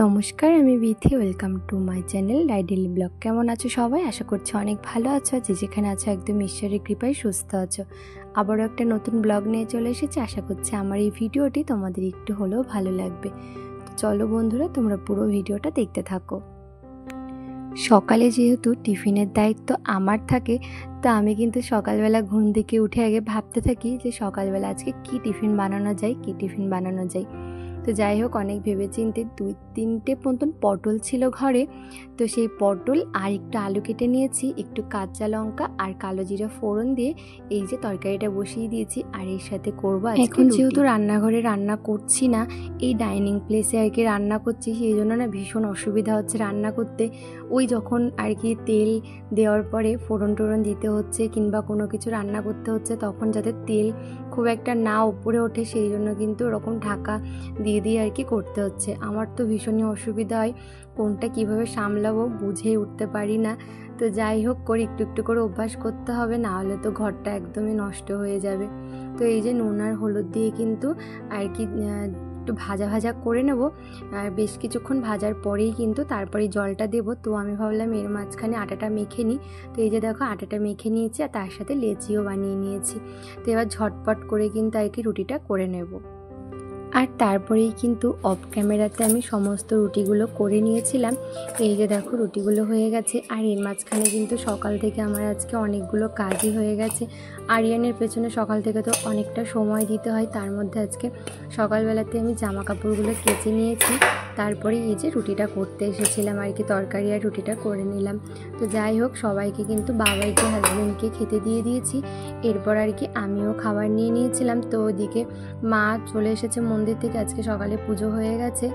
নমস্কার, আমি Bithi. Welcome to my channel ডাইডেলি ব্লগ। কেমন আছো সবাই? আশা করছি অনেক ভালো আছো। যে যেখানে আছো একদম ঈশ্বরের কৃপায় সুস্থ আছো। আবারও একটা নতুন ব্লগ নিয়ে চলে এসেছি। আশা করছি আমার এই ভিডিওটি তোমাদের একটু হলেও ভালো লাগবে। তো চলো বন্ধুরা, তোমরা পুরো ভিডিওটা দেখতে থাকো। সকালে যেহেতু টিফিনের দায়িত্ব আমার থাকে, তো আমি কিন্তু সকালবেলা ঘুম থেকে উঠে আগে ভাবতে থাকি যে সকালবেলা আজকে কী টিফিন বানানো যায়। তো যাই হোক, অনেক ভেবেচিন্তে 2-3টে মতন পটল ছিল ঘরে। তো সেই পটল আর একটু আলু কেটে নিয়েছি, একটু কাঁচা লঙ্কা আর কালো জিরা ফোড়ন দিয়ে এই যে তরকারিটা বসিয়ে দিয়েছি। আর এর সাথে করবো এখন যেহেতু রান্নাঘরে রান্না করছি না, এই ডাইনিং প্লেসে আর কি রান্না করছি, সেই জন্য না ভীষণ অসুবিধা হচ্ছে রান্না করতে। ওই যখন আর কি তেল দেওয়ার পরে ফোড়ন টোড়ন দিতে হচ্ছে কিংবা কোনো কিছু রান্না করতে হচ্ছে, তখন যাতে তেল খুব একটা না উপরে ওঠে, সেই জন্য কিন্তু ওরকম ঢাকা দিয়ে আর কি করতে হচ্ছে। আমার তো ভীষণই অসুবিধা হয়, কোনটা কিভাবে সামলাবো বুঝেই উঠতে পারি না। তো যাই হোক করে একটু করে অভ্যাস করতে হবে, না হলে তো ঘরটা একদমই নষ্ট হয়ে যাবে। তো এই যে নুন আর হলুদ দিয়ে কিন্তু আর কি একটু ভাজা করে নেব। আর বেশ কিছুক্ষণ ভাজার পরেই কিন্তু তারপরে জলটা দেব। তো আমি ভাবলাম এর মাঝখানে আটাটা মেখে নিই। তো এই যে দেখো, আটাটা মেখে নিয়েছি আর তার সাথে লেচিও বানিয়ে নিয়েছি। তো এবার ঝটপট করে কিন্তু আর কি রুটিটা করে নেব। আর তারপরেই কিন্তু অফ ক্যামেরাতে আমি সমস্ত রুটিগুলো করে নিয়েছিলাম। এই যে দেখো, রুটিগুলো হয়ে গেছে। আর এর মাঝখানে কিন্তু সকাল থেকে আমার আজকে অনেকগুলো কাজই হয়ে গেছে। আরিয়ানের পেছনে সকাল থেকে তো অনেকটা সময় দিতে হয়, তার মধ্যে আজকে সকালবেলাতে আমি জামা কাপড়গুলো কেচে নিয়েছি। তারপরে এই যে রুটিটা করতে এসেছিলাম আর কি, তরকারি আর রুটিটা করে নিলাম। তো যাই হোক, সবাইকে কিন্তু বাবাইকে হাজব্যান্ডকে খেতে দিয়ে দিয়েছি। এরপর আর কি আমিও খাবার নিয়ে নিয়েছিলাম। তো ওদিকে মা চলে এসেছে মন্দির থেকে, আজকে সকালে পুজো হয়ে গেছে।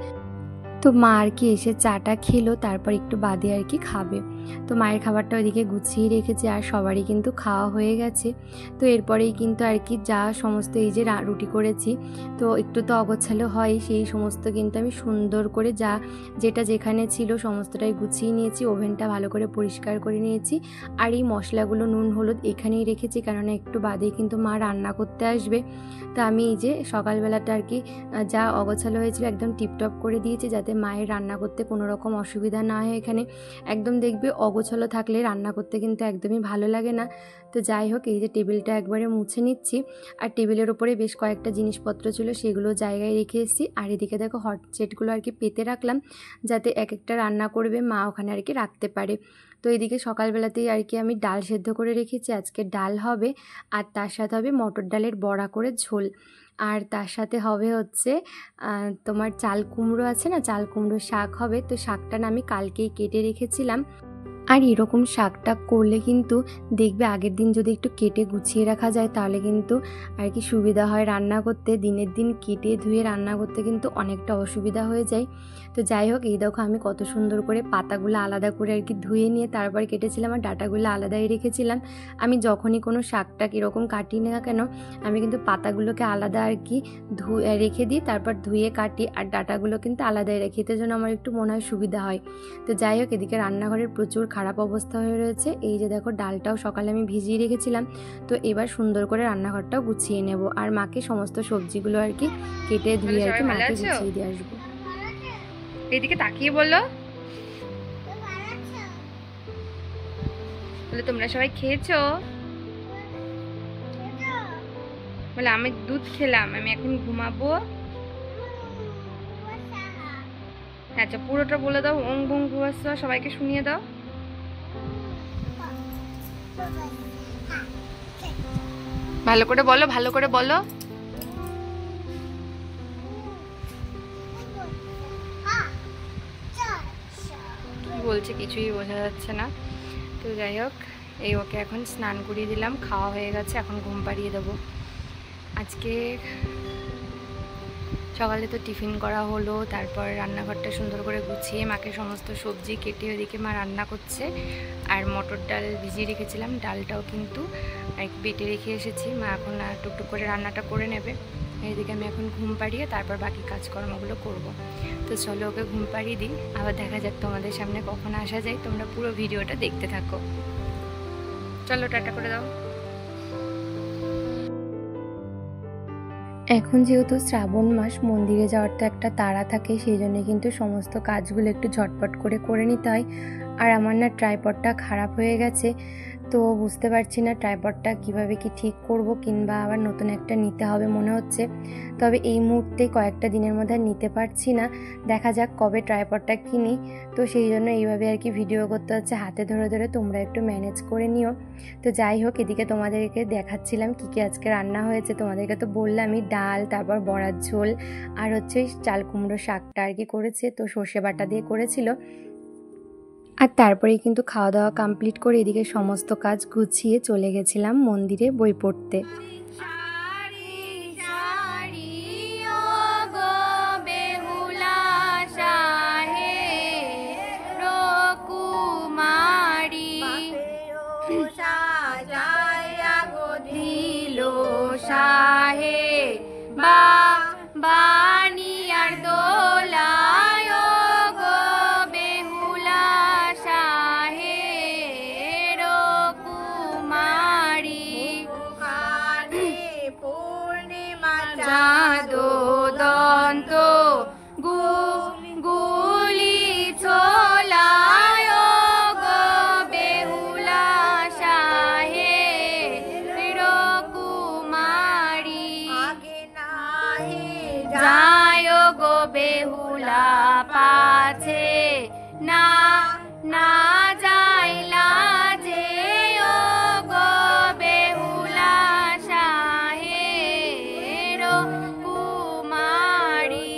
তো মা আর কি এসে চাটা খেলো, তারপর একটু বাদে আর কি খাবে। তো মায়ের খাবারটা ওইদিকে গুছিয়ে রেখেছে আর সবারই কিন্তু খাওয়া হয়ে গেছে। তো এরপরেই কিন্তু আর কি যা সমস্ত এই যে রুটি করেছি, তো একটু তো অগোছালো হয়, সেই সমস্ত কিন্তু আমি সুন্দর করে যেটা যেখানে ছিল সমস্তটাই গুছিয়ে নিয়েছি। ওভেনটা ভালো করে পরিষ্কার করে নিয়েছি। আর এই মশলাগুলো নুন হলুদ এখানেই রেখেছি, কারণ একটু বাদেই কিন্তু মা রান্না করতে আসবে। তো আমি এই যে সকালবেলাটা আর কি যা অগোছালো হয়েছিল একদম টিপটপ করে দিয়েছি, যাতে মায়ের রান্না করতে কোনো রকম অসুবিধা না হয়। এখানে একদম দেখবে অগোছালো থাকলে রান্না করতে কিন্তু একদমই ভালো লাগে না। তো যাই হোক, এই যে টেবিলটা একবারে মুছে নিচ্ছি। আর টেবিলের ওপরে বেশ কয়েকটা জিনিসপত্র ছিল, সেগুলো জায়গায় রেখে এসেছি। আর এদিকে দেখো, হট সেটগুলো আর কি পেতে রাখলাম, যাতে এক একটা রান্না করবে মা ওখানে আর কি রাখতে পারে। তো এদিকে সকালবেলাতেই আর কি আমি ডাল সেদ্ধ করে রেখেছি, আজকে ডাল হবে। আর তার সাথে হবে মটর ডালের বড়া করে ঝোল। আর তার সাথে হবে হচ্ছে তোমার চাল কুমড়ো আছে না, চাল কুমড়ো শাক হবে। তো শাকটা না আমি কালকেই কেটে রেখেছিলাম। আর এরকম শাকটা করলে কিন্তু দেখবে আগের দিন যদি একটু কেটে গুছিয়ে রাখা যায়, তাহলে কিন্তু আর কি সুবিধা হয় রান্না করতে। দিনের দিন কেটে ধুয়ে রান্না করতে কিন্তু অনেকটা অসুবিধা হয়ে যায়। তো যাই হোক, এই দেখো আমি কত সুন্দর করে পাতাগুলো আলাদা করে আর কি ধুয়ে নিয়ে তারপর কেটেছিলাম, আর ডাঁটাগুলো আলাদাই রেখেছিলাম। আমি যখনই কোনো শাকটা কীরকম কাটি না কেন, আমি কিন্তু পাতাগুলোকে আলাদা আর কি রেখে দিই, তারপর ধুয়ে কাটি। আর ডাঁটাগুলো কিন্তু আলাদাই রাখি, এতে জন্য আমার একটু মনে হয় সুবিধা হয়। তো যাই হোক, এদিকে রান্নাঘরের প্রচুর খারাপ অবস্থা হয়ে রয়েছে। এই যে দেখো, ডালটাও সকালে আমি ভিজিয়ে রেখেছিলাম। তো এবার সুন্দর করে রান্নাঘরটাও গুছিয়ে নেব, আর মাকে সমস্ত সবজিগুলো আর কি কেটে ধুয়ে আর কি মাকে গুছিয়ে দিয়ে আসবো। এইদিকে তাকিয়ে বললো, বলে তোমরা সবাই খেয়েছো? বলে আমি দুধ খেলাম, আমি এখন ঘুমাবো। আচ্ছা, পুরোটা বলে দাও। ওং ভুং ভুয়াস্বা সবাইকে শুনিয়ে দাও। ভালো করে বলো, ভালো করে বলো। কি বলছে কিছুই বোঝা যাচ্ছে না। তো যাই হোক, এই ওকে এখন স্নান করিয়ে দিলাম, খাওয়া হয়ে গেছে, এখন ঘুম পাড়িয়ে দেবো। আজকে সকালে তো টিফিন করা হলো, তারপর রান্নাঘরটা সুন্দর করে গুছিয়ে মাকে সমস্ত সবজি কেটে ওদিকে মা রান্না করছে। আর মটর ডাল ভিজিয়ে রেখেছিলাম, ডালটাও কিন্তু বেটে রেখে এসেছি। মা এখন টুকটুক করে রান্নাটা করে নেবে। এইদিকে আমি এখন ঘুম পাড়িয়ে তারপর বাকি কাজকর্মগুলো করব। তো চলো ওকে ঘুম পাড়িয়ে দিই, আবার দেখা যাক তোমাদের সামনে কখন আসা যায়। তোমরা পুরো ভিডিওটা দেখতে থাকো। চলো, টাটা করে দাও। এখন যেহেতু শ্রাবণ মাস, মন্দিরে যাওয়ার তো একটা তাড়া থাকে, সেই জন্য কিন্তু সমস্ত কাজগুলো একটু ঝটপট করে নিতে হয়। আর আমার না ট্রাইপডটা খারাপ হয়ে গেছে, তো বুঝতে পারছি না ট্রাইপডটা কিভাবে কি ঠিক করব, কিংবা আবার নতুন একটা নিতে হবে মনে হচ্ছে। তবে এই মুহূর্তে কয়েকটা দিনের মধ্যে আর নিতে পারছি না, দেখা যাক কবে ট্রাইপডটা কিনি। তো সেই জন্য এইভাবে আর কি ভিডিও করতে হচ্ছে হাতে ধরে, তোমরা একটু ম্যানেজ করে নিও। তো যাই হোক, এদিকে তোমাদেরকে দেখাচ্ছিলাম কী কী আজকে রান্না হয়েছে। তোমাদেরকে তো বললামই, ডাল, তারপর বড়ার ঝোল, আর হচ্ছে চাল কুমড়ো শাকটা আর কি করেছে, তো সর্ষে বাটা দিয়ে করেছিল। আর তারপরেই কিন্তু খাওয়া দাওয়া কমপ্লিট করে এদিকে সমস্ত কাজ গুছিয়ে চলে গেছিলাম মন্দিরে বই পড়তে। শাহে বা বানিয়ার দোলায় গো বেহুলা শাহে কুমারী পূর্ণিমা চাঁদো দন্ত গুলি ছোলায় গো বেহুলা শাহে যায় গো বেহুলা পাছে না না যাইলা যে ও গো বেহুলা শাহে কুমারী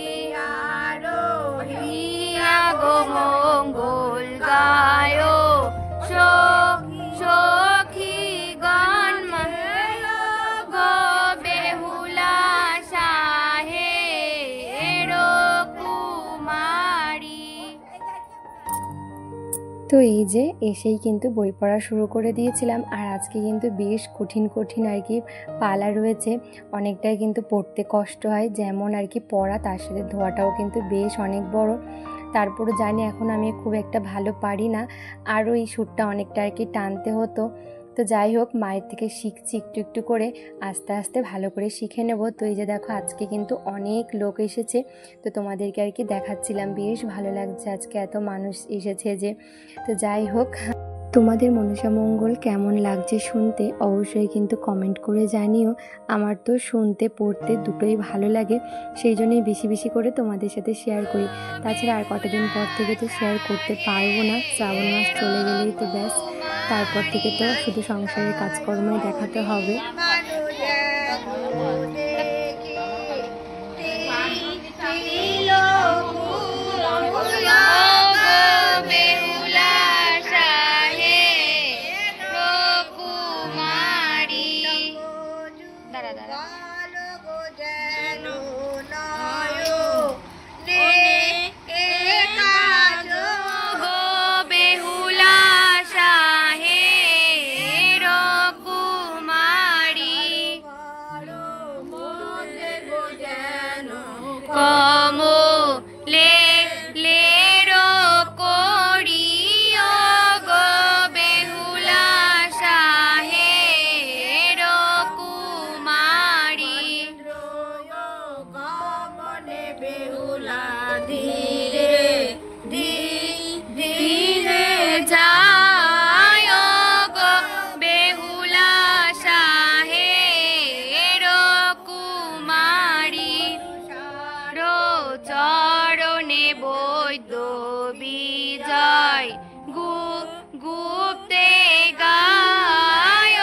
আরোহিয়া গো মঙ্গল গায় সখী গণ গো বেহুলা শাহে কুমারী। তো এই যে এসেই কিন্তু বই পড়া শুরু করে দিয়েছিলাম। আর আজকে কিন্তু বেশ কঠিন আর কি পালা রয়েছে, অনেকটাই কিন্তু পড়তে কষ্ট হয়, যেমন আর কি পড়া তার সাথে ধোয়াটাও কিন্তু বেশ অনেক বড়। তারপরে জানি এখন আমি খুব একটা ভালো পারি না, আরও এই সুরটা অনেকটা আর কি টানতে হতো। তো যাই হোক, মায়ের থেকে শিখছি একটু করে, আস্তে আস্তে ভালো করে শিখে নেব। তো এই যে দেখো, আজকে কিন্তু অনেক লোক এসেছে, তো তোমাদেরকে আর কি দেখাচ্ছিলাম, বেশ ভালো লাগছে আজকে এত মানুষ এসেছে যে। তো যাই হোক, তোমাদের মনসা মঙ্গল কেমন লাগছে শুনতে অবশ্যই কিন্তু কমেন্ট করে জানিও। আমার তো শুনতে পড়তে দুটোই ভালো লাগে, সেই জন্যই বেশি করে তোমাদের সাথে শেয়ার করি। তাছাড়া আর কটা দিন পর থেকে তো শেয়ার করতে পারবো না, শ্রাবণ মাস চলে গেলেই তো ব্যাস, তারপর থেকে তো শুধু সংসারের কাজকর্মই দেখাতে হবে। চরণে বৈদ্য বিজয় গুপ্তে গায়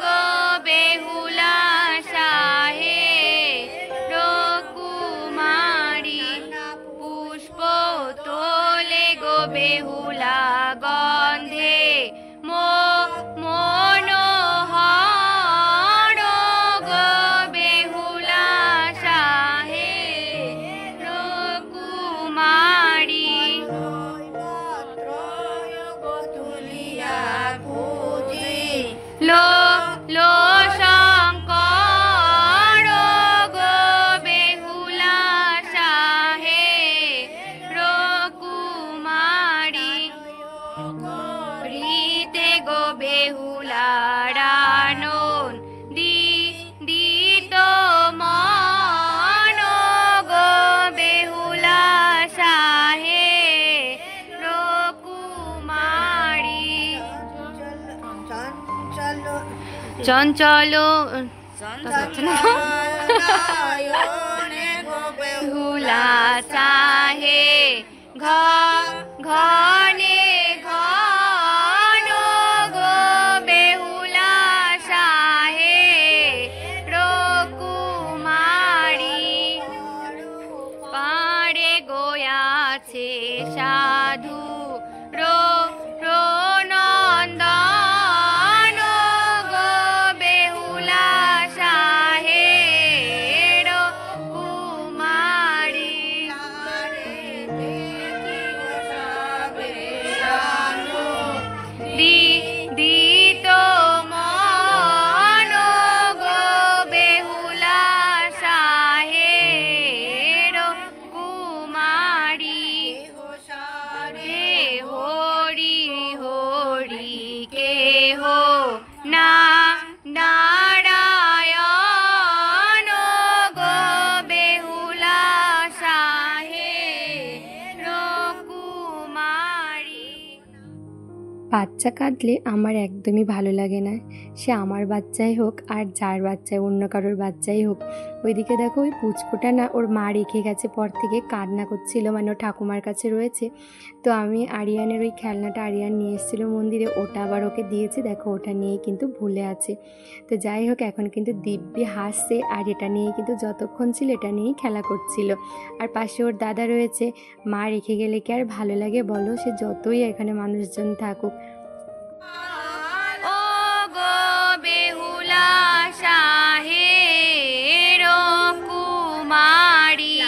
গো বেহুলা শাহে কুমারী পুষ্প তোলে গো বেহুলা গন্ধে মনোহর গো বেহুলা শাহে কুমারী লো লো শঙ্কর গো বেহুলা শাহে কুমারী চঞ্চল বেহুলা চাহে ঘনে ঘন গো বেহুলা সাহে রকুমারী পাড়ে গোয়াছে সাধু নন্দন গো বেহুলা সাহে রকুমারী দিত মন গো বেহুলা সাহে রকুমারী হে হরি হরি কে হো না নারায়ণ গো বেহুলা সাহে রকুমারী। বাচ্চা কাঁদলে আমার একদমই ভালো লাগে না, সে আমার বাচ্চাই হোক আর যার বাচ্চাই অন্য কারোর বাচ্চাই হোক। ওইদিকে দেখো ওই পুচকুটা না ওর মা রেখে গেছে পর থেকে কান্না করছিল, মানে ও ঠাকুমার কাছে রয়েছে। তো আমি আরিয়ানের ওই খেলনাটা আরিয়ান নিয়ে এসেছিলো মন্দিরে, ওটা আবার ওকে দিয়েছি। দেখো ওটা নিয়েই কিন্তু ভুলে আছে। তো যাই হোক এখন কিন্তু দিব্যি হাসছে আর এটা নিয়েই কিন্তু যতক্ষণ ছিল এটা নিয়েই খেলা করছিল। আর পাশে ওর দাদা রয়েছে। মা রেখে গেলে কি আর ভালো লাগে বলো, সে যতই এখানে মানুষজন থাকুক। ও গো বেহুলা সাহে রকুমারী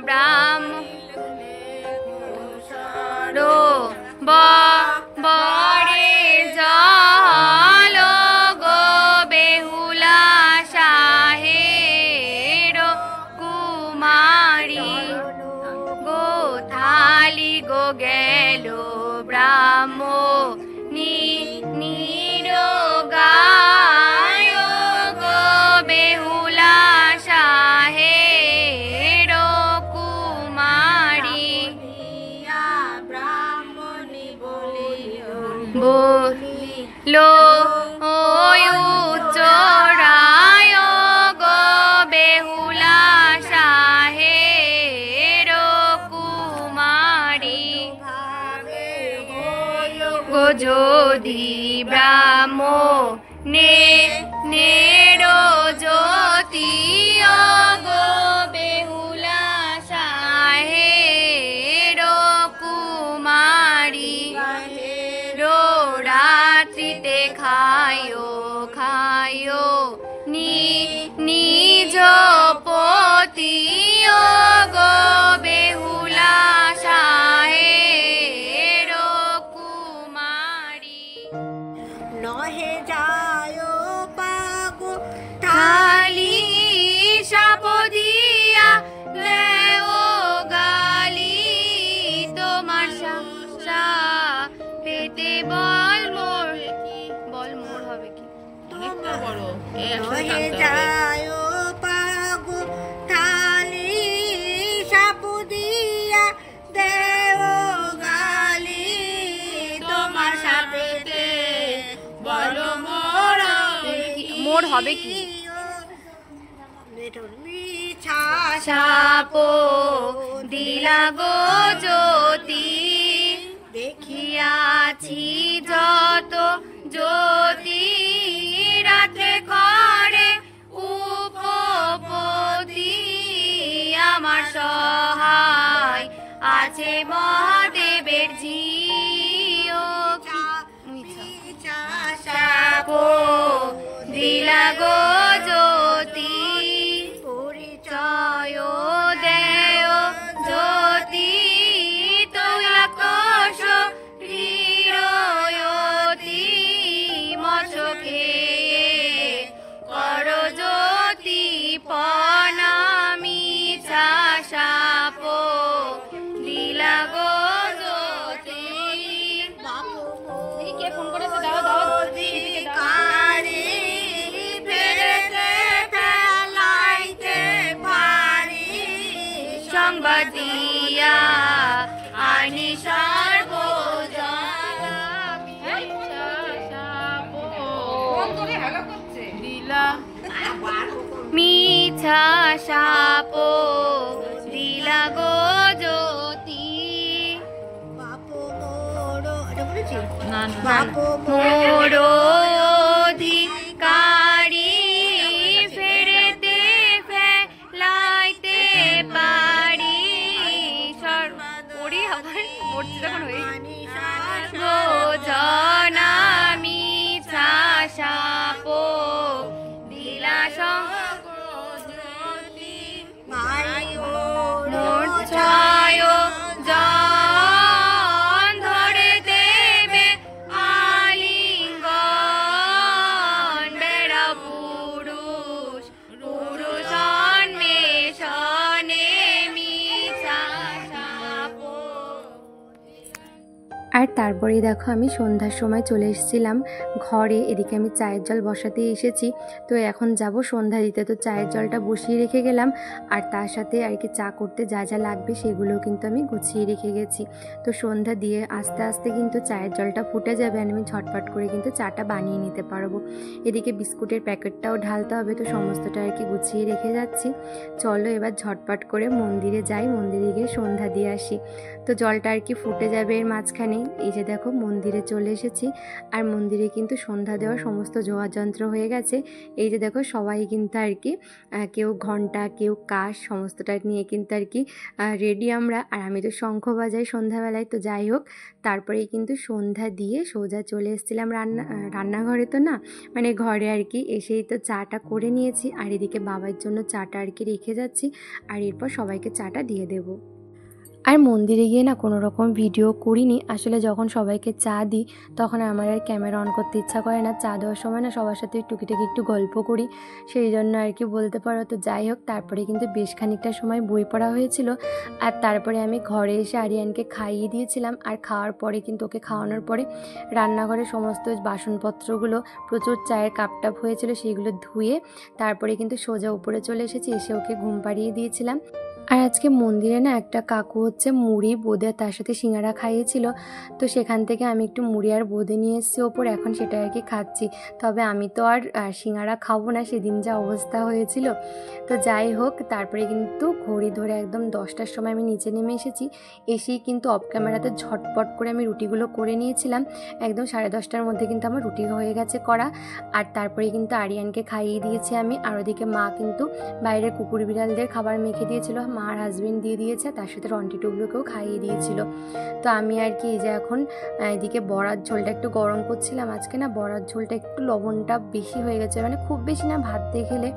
ব্রাহ্মণ বরে জল গো বেহুলা সাহে রকুমারী গো থালি গো গেল ব্রাহ্মণী নিরোগায় গো বেহুলা সাহে রকুমারী বলিল উচ্চরায় গো বেহুলা সাহে রকুমারী গো যদি ব্রাহ্মণের জ্যোতি গো বেহুলা সাহে রকুমারী রাত্রিতে খায়ো নিজ পতি গো বেহুলা সাহে রকুমারী নহে যায় পাগো থালি সাপ দিয়া দেও গালি তোমার সা পেতে বল মোর হবে কি নহে যায় পাগো থালি সাপ দিয়া দেও গালি তোমার সাপেতে বলো মোর হবে কি সাপ দিলা গো জ্যোতি দেখিয়াছি যত জ্যোতি রাত্রে করে উপপতি আমার সহায় আছে মহাদেবের ঝিও সাপ দিলা গো জ্যোতি পরিচয় দেয় জ্যোতি তৈলাকশ হৃদয়তি মশকে কর জ্যোতি পনামি সাপ দিলা গো জ্যোতি। কে ফোন করেছে? দাও দাও সংবাদ দিয়া আনি সর্বজনা সাপ দিলা গো জ্যোতি মোর অধিকারী ফেরেতে ফেলাইতে পারি সর্বরি আবার মরতে যখন হয়ে গো জনামি সাপ দিলা ছয় জন ধরে দেবে আলিঙ্গন বেড়া পুরুষ পুরুষ অন্বেষণে মিছা সাপ। আর তারপরেই দেখো আমি সন্ধ্যার সময় চলে এসেছিলাম ঘরে। এদিকে আমি চায়ের জল বসাতে এসেছি। তো এখন যাব সন্ধ্যা দিতে। তো চায়ের জলটা বসিয়ে রেখে গেলাম, আর তার সাথে আর কি চা করতে যা যা লাগবে সেগুলোও কিন্তু আমি গুছিয়ে রেখে গেছি। তো সন্ধ্যা দিয়ে আস্তে আস্তে কিন্তু চায়ের জলটা ফুটে যাবে, আর আমি ঝটপট করে কিন্তু চাটা বানিয়ে নিতে পারবো। এদিকে বিস্কুটের প্যাকেটটাও ঢালতে হবে, তো সমস্তটা আর কি গুছিয়ে রেখে যাচ্ছি। চলো এবার ঝটপট করে মন্দিরে যাই, মন্দিরে গিয়ে সন্ধ্যা দিয়ে আসি। তো জলটা আর কি ফুটে যাবে এর মাঝখানে। এই যে দেখো মন্দিরে চলে এসেছি, আর মন্দিরে কিন্তু সন্ধ্যা দেওয়ার সমস্ত যোগাযন্ত্র হয়ে গেছে। এই যে দেখো সবাই কিন্তু আর কি কেউ ঘন্টা কেউ কাশ সমস্তটা নিয়ে কিন্তু আর কি রেডি আমরা। আর আমি তো শঙ্খ বাজাই সন্ধ্যাবেলায়। তো যাই হোক, তারপরেই কিন্তু সন্ধ্যা দিয়ে সোজা চলে এসেছিলাম রান্নাঘরে। তো না মানে ঘরে আর কি এসেই তো চাটা করে নিয়েছি, আর এদিকে বাবার জন্য চাটা আর কি রেখে যাচ্ছি, আর এরপর সবাইকে চাটা দিয়ে দেবো। আর মন্দিরে গিয়ে না কোনো রকম ভিডিও করিনি আসলে। যখন সবাইকে চা দিই তখন আমার আর ক্যামেরা অন করতে ইচ্ছা করে না। চা দেওয়ার সময় না সবার সাথে টুকিটাকি একটু গল্প করি, সেই জন্য আর কি বলতে পারো। তো যাই হোক, তারপরে কিন্তু বেশ খানিকটা সময় বই পড়া হয়েছিল, আর তারপরে আমি ঘরে এসে আরিয়ানকে খাইয়ে দিয়েছিলাম। আর খাওয়ার পরে কিন্তু ওকে খাওয়ানোর পরে রান্নাঘরের সমস্ত বাসনপত্রগুলো প্রচুর চায়ের কাপ টাপ হয়েছিল সেইগুলো ধুয়ে তারপরে কিন্তু সোজা উপরে চলে এসেছি, এসে ওকে ঘুম পাড়িয়ে দিয়েছিলাম। আর আজকে মন্দিরে না একটা কাকু হচ্ছে মুড়ি বোঁদে তার সাথে সিঙ্গারা খাইয়েছিল। তো সেখান থেকে আমি একটু মুড়ি আর বোঁদে নিয়ে এসেছি ওপর, এখন সেটা আর কি খাচ্ছি। তবে আমি তো আর সিঙ্গারা খাবো না, সেদিন যা অবস্থা হয়েছিল। তো যাই হোক, তারপরে কিন্তু ঘড়ি ধরে একদম 10টার সময় আমি নিচে নেমে এসেছি। এসেই কিন্তু অফ ক্যামেরাতে ঝটপট করে আমি রুটিগুলো করে নিয়েছিলাম। একদম 10:30টার মধ্যে কিন্তু আমার রুটি হয়ে গেছে করা। আর তারপরে কিন্তু আরিয়ানকে খাইয়ে দিয়েছি আমি। আর ওদিকে মা কিন্তু বাইরের কুকুর বিড়ালদের খাবার মেখে দিয়েছিল, মা আর হাজবেন্ড দিয়ে দিয়েছে, তার সাথে রন্টি টুকলোকেও খাইয়ে দিয়েছিল। তো আমি আর কি এই যে এখন এদিকে বড়ার ঝোলটা একটু গরম করছিলাম। আজকে না বড়ার ঝোলটা একটু লবণটা বেশি হয়ে গেছে, মানে খুব বেশি না, ভাত দিয়ে খেলে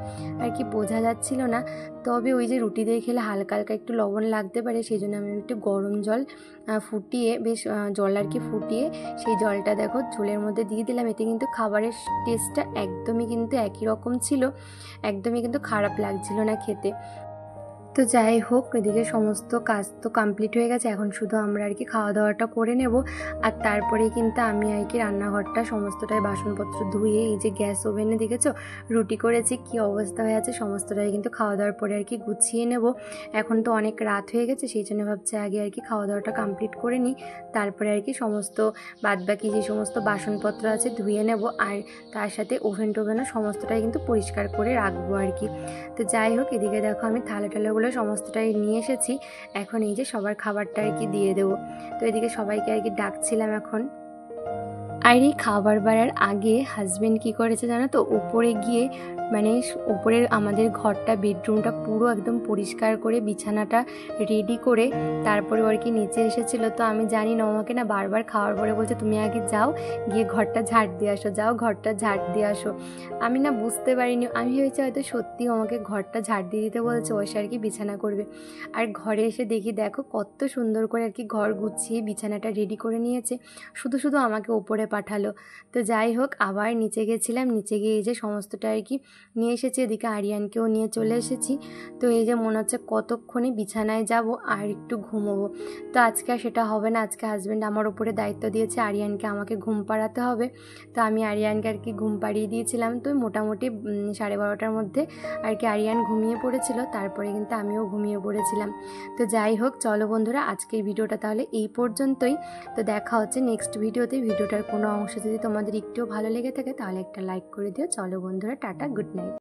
আর কি বোঝা যাচ্ছিল না। তবে ওই যে রুটি দিয়ে খেলে হালকা হালকা একটু লবণ লাগতে পারে, সেই জন্য আমি একটু গরম জল ফুটিয়ে বেশ জল আর কি ফুটিয়ে সেই জলটা দেখো ঝোলের মধ্যে দিয়ে দিলাম। এতে কিন্তু খাবারের টেস্টটা একদমই কিন্তু একই রকম ছিল, একদমই কিন্তু খারাপ লাগছিল না খেতে। তো যাই হোক, এদিকে সমস্ত কাজ তো কমপ্লিট হয়ে গেছে, এখন শুধু আমরা আর কি খাওয়া দাওয়াটা করে নেব। আর তারপরে কিন্তু আমি আর কি রান্নাঘরটা সমস্তটাই বাসনপত্র ধুয়ে এই যে গ্যাস ওভেনে দেখেছো রুটি করেছি কি অবস্থা হয়ে আছে, সমস্তটাই কিন্তু খাওয়া দাওয়ার পরে আর কি গুছিয়ে নেব। এখন তো অনেক রাত হয়ে গেছে, সেই জন্য ভাবছি আগে আর কি খাওয়া দাওয়াটা কমপ্লিট করে নিই, তারপরে আর কি সমস্ত বাদবাকি যে সমস্ত বাসনপত্র আছে ধুয়ে নেব। আর তার সাথে ওভেন টোভেনও সমস্তটাই কিন্তু পরিষ্কার করে রাখবো আর কি। তো যাই হোক, এদিকে দেখো আমি থালাগুলো সমস্তটাই নিয়ে এসেছি। এখন এই যে সবার খাবারটা আর কি দিয়ে দেবো। তো এদিকে সবাইকে আর কি ডাকছিলাম এখন। আর এই খাবার বাড়ার আগে হাজবেন্ড কি করেছে জানো তো, উপরে গিয়ে মানে উপরের আমাদের ঘরটা বেডরুমটা পুরো একদম পরিষ্কার করে বিছানাটা রেডি করে তারপরে আর কি নিচে এসেছিল। তো আমি জানি না, আমাকে না বারবার খাওয়ার পরে বলছে তুমি আগে যাও গিয়ে ঘরটা ঝাড় দিয়ে আসো, যাও ঘরটা ঝাড় দিয়ে আসো। আমি না বুঝতে পারিনি, আমি ভেবেছি হয়তো সত্যি আমাকে ঘরটা ঝাড় দিয়ে দিতে বলছে, ও আর কি বিছানা করবে। আর ঘরে এসে দেখি দেখো কত সুন্দর করে আর কি ঘর গুছিয়ে বিছানাটা রেডি করে নিয়েছে, শুধু শুধু আমাকে ওপরে পাঠালো। তো যাই হোক, আবার নিচে গেছিলাম, নিচে গিয়ে এই যে সমস্তটা আর কি নিয়ে এসেছি, এদিকে আরিয়ানকেও নিয়ে চলে এসেছি। তো এই যে মনে হচ্ছে কতক্ষণে বিছানায় যাব আর একটু ঘুমোবো। তো আজকে আর সেটা হবে না, আজকে হাজব্যান্ড আমার উপরে দায়িত্ব দিয়েছে আরিয়ানকে আমাকে ঘুম পাড়াতে হবে। তো আমি আরিয়ানকে আর কি ঘুম পাড়িয়ে দিয়েছিলাম। তো মোটামুটি 12:30টার মধ্যে আর কি আরিয়ান ঘুমিয়ে পড়েছিল, তারপরে কিন্তু আমিও ঘুমিয়ে পড়েছিলাম। তো যাই হোক, চলো বন্ধুরা আজকের ভিডিওটা তাহলে এই পর্যন্তই। তো দেখা হচ্ছে নেক্সট ভিডিওতে। ভিডিওটার কোনো অংশ যদি তোমাদের একটুও ভালো লেগে থাকে তাহলে একটা লাইক করে দিও। চলো বন্ধুরা, টাটা, গুড নাইট।